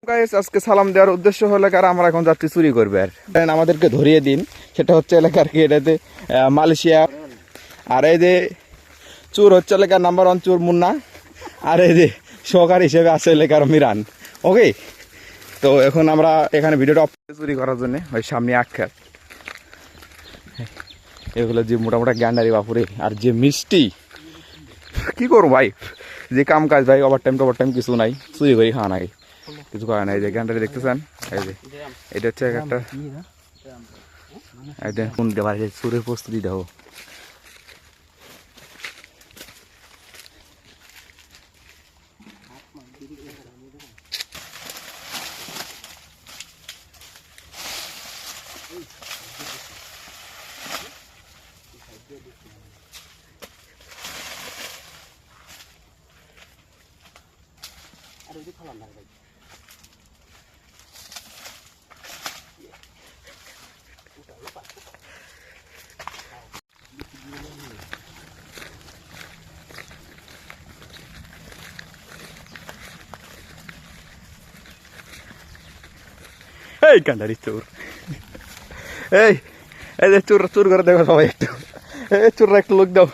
guys আজকে সালাম দেওয়ার উদ্দেশ্য হলো কারণ আমরা এখন যাচ্ছি চুরি করবে আর আমাদেরকে ধরিয়ে দিন সেটা হচ্ছে এলাকার কি এটাতে মালয়েশিয়া আর এই যে চোর হচ্ছে এলাকার নাম্বার 1 চোর মুন্না আর এই যে সহকারী হিসেবে আছে এলাকার মিরান ওকে তো এখন আমরা এখানে ভিডিওটা চুরি করার জন্য ওই সামনে আখ্যাত এগুলো যে মোটামুটি গ্যান্ডারি বাপুরে আর যে মিষ্টি কি করবো ভাই যে কাম কাজ ভাই ওভার টাইম কিছু নাই চুরি করি খাওয়া নাই কিছু করা নাই যে গ্যান্ডারি দেখতেছেন এই যে এটা হচ্ছে একটা কোন দেওয়ার চুরের প্রস্তুতি দেবো এই কান্ডারি চোর এই এই যে চোর চোর করে দেখো সবাই একটু এই চোররা একটু লোক দাও